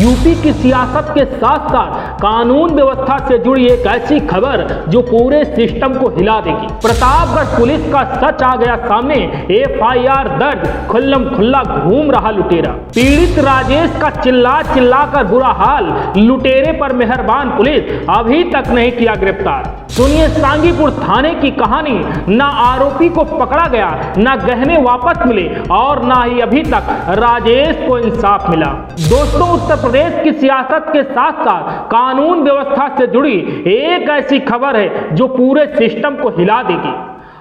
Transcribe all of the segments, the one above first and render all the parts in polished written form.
UP की सियासत के साथ साथ कानून व्यवस्था से जुड़ी एक ऐसी खबर जो पूरे सिस्टम को हिला देगी। प्रतापगढ़ पुलिस का सच आ गया सामने। एफआईआर दर्ज, खुल्लम खुल्ला घूम रहा लुटेरा। पीड़ित राजेश का चिल्ला चिल्ला कर बुरा हाल, लुटेरे पर मेहरबान पुलिस अभी तक नहीं किया गिरफ्तार। सुनिए सांगीपुर थाने की कहानी। ना आरोपी को पकड़ा गया, ना गहने वापस मिले और ना ही अभी तक राजेश को इंसाफ मिला। दोस्तों, उत्तर प्रदेश की सियासत के साथ साथ कानून व्यवस्था से जुड़ी एक ऐसी खबर है जो पूरे सिस्टम को हिला देगी।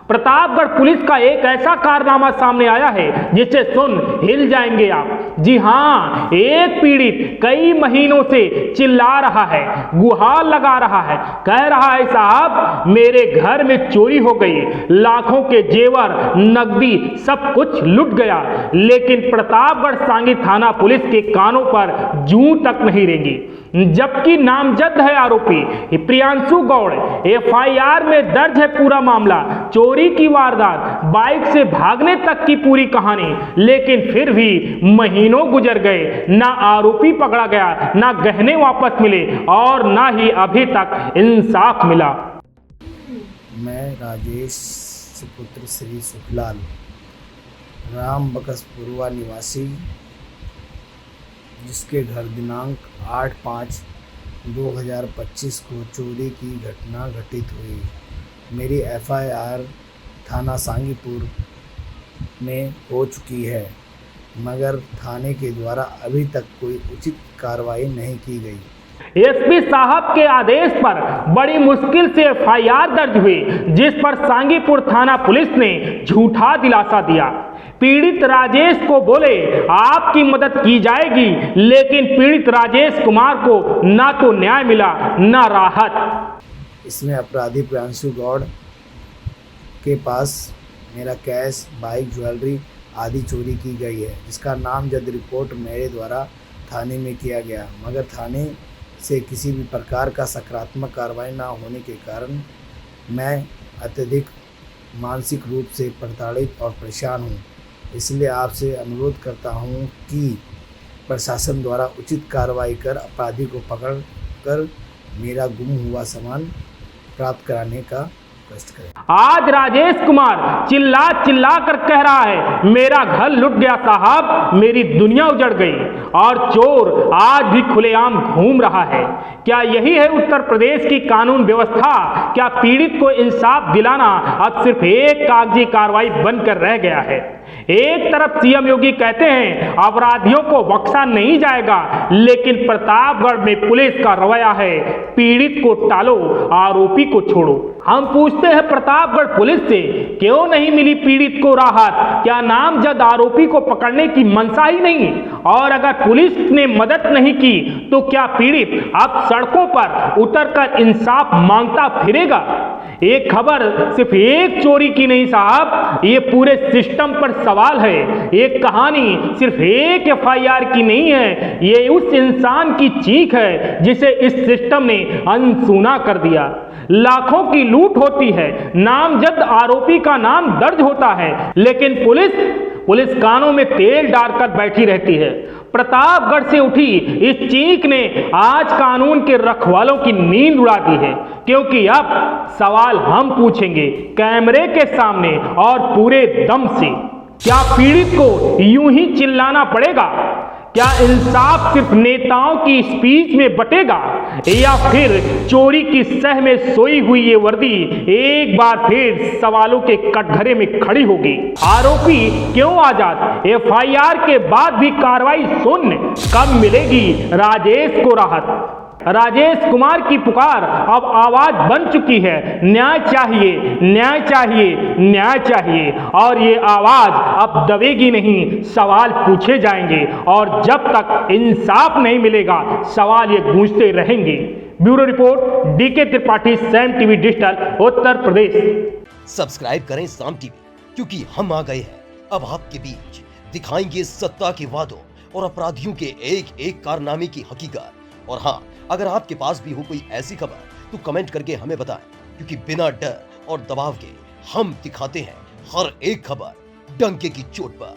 प्रतापगढ़ पुलिस का एक ऐसा कारनामा सामने आया है जिसे सुन हिल जाएंगे आप। जी हां, एक पीड़ित कई महीनों से चिल्ला रहा है, गुहार लगा रहा है, कह रहा है साहब मेरे घर में चोरी हो गई, लाखों के जेवर, नकदी सब कुछ लुट गया। लेकिन प्रतापगढ़ सांगी थाना पुलिस के कानों पर जूं तक नहीं रेंगी, जबकि नामजद है आरोपी प्रियांशु गौड़। एफआईआर में दर्ज है पूरा मामला, चोरी की वारदात, बाइक से भागने तक की पूरी कहानी। लेकिन फिर भी महीनों गुजर गए, ना आरोपी पकड़ा गया, ना गहने वापस मिले और ना ही अभी तक इंसाफ मिला। मैं राजेश पुत्र श्री सुखलाल, राम बकसपुरवा निवासी, जिसके घर दिनांक 8/5/2025 को चोरी की घटना घटित हुई। मेरी एफआईआर थाना सांगीपुर में हो चुकी है, मगर थाने के द्वारा अभी तक कोई उचित कार्रवाई नहीं की गई। एसपी साहब के आदेश पर बड़ी मुश्किल से एफआईआर दर्ज हुई, जिस पर सांगीपुर थाना पुलिस ने झूठा दिलासा दिया। पीड़ित राजेश को बोले आपकी मदद की जाएगी, लेकिन पीड़ित राजेश कुमार को ना तो न्याय मिला ना राहत। इसमें अपराधी प्रियांशु गौड़ के पास मेरा कैश, बाइक, ज्वेलरी आदि चोरी की गई है, जिसका नामजद रिपोर्ट मेरे द्वारा थाने में किया गया, मगर थाने से किसी भी प्रकार का सकारात्मक कार्रवाई न होने के कारण मैं अत्यधिक मानसिक रूप से प्रताड़ित और परेशान हूँ। इसलिए आपसे अनुरोध करता हूँ कि प्रशासन द्वारा उचित कार्रवाई कर अपराधी को पकड़ कर मेरा गुम हुआ सामान प्राप्त कराने का कष्ट करें। आज राजेश कुमार चिल्ला चिल्ला कर कह रहा है मेरा घर लुट गया साहब, मेरी दुनिया उजड़ गई, और चोर आज भी खुलेआम घूम रहा है। क्या यही है उत्तर प्रदेश की कानून व्यवस्था? क्या पीड़ित को इंसाफ दिलाना अब सिर्फ एक कागजी कार्रवाई बनकर रह गया है? एक तरफ सीएम योगी कहते हैं अपराधियों को बख्शा नहीं जाएगा, लेकिन प्रतापगढ़ में पुलिस का रवैया है पीड़ित को टालो, आरोपी को छोड़ो। हम पूछते हैं प्रतापगढ़ पुलिस से, क्यों नहीं मिली पीड़ित को राहत? क्या नामजद आरोपी को पकड़ने की मंशा ही नहीं? और अगर पुलिस ने मदद नहीं की तो क्या पीड़ित अब सड़कों पर उतरकर इंसाफ मांगता फिरेगा? एक खबर सिर्फ एक चोरी की नहीं साहब, ये पूरे सिस्टम पर सवाल है। एक कहानी सिर्फ एक एफआईआर की नहीं है, ये उस इंसान की चीख है जिसे इस सिस्टम ने अनसुना कर दिया। लाखों की लूट होती है, नामजद आरोपी का नाम दर्ज होता है, लेकिन पुलिस कानों में तेल डालकर बैठी रहती है। प्रतापगढ़ से उठी इस चीख ने आज कानून के रखवालों की नींद उड़ा दी है, क्योंकि अब सवाल हम पूछेंगे कैमरे के सामने और पूरे दम से। क्या पीड़ित को यूं ही चिल्लाना पड़ेगा? क्या इंसाफ सिर्फ नेताओं की स्पीच में बटेगा, या फिर चोरी की सह में सोई हुई ये वर्दी एक बार फिर सवालों के कटघरे में खड़ी होगी? आरोपी क्यों आजाद? एफआईआर के बाद भी कार्रवाई शून्य। कब मिलेगी राजेश को राहत? राजेश कुमार की पुकार अब आवाज बन चुकी है, न्याय चाहिए, न्याय चाहिए, न्याय चाहिए। और ये आवाज अब दबेगी नहीं, सवाल पूछे जाएंगे, और जब तक इंसाफ नहीं मिलेगा सवाल ये गूंजते रहेंगे। Bureau report, DK Tripathi, Saam TV digital, Uttar Pradesh. Subscribe करें साम टीवी, क्योंकि हम आ गए हैं अब आपके बीच, दिखाएंगे सत्ता के वादों और अपराधियों के एक एक कारनामे की हकीकत। और हाँ, अगर आपके पास भी हो कोई ऐसी खबर तो कमेंट करके हमें बताएं, क्योंकि बिना डर और दबाव के हम दिखाते हैं हर एक खबर डंके की चोट पर।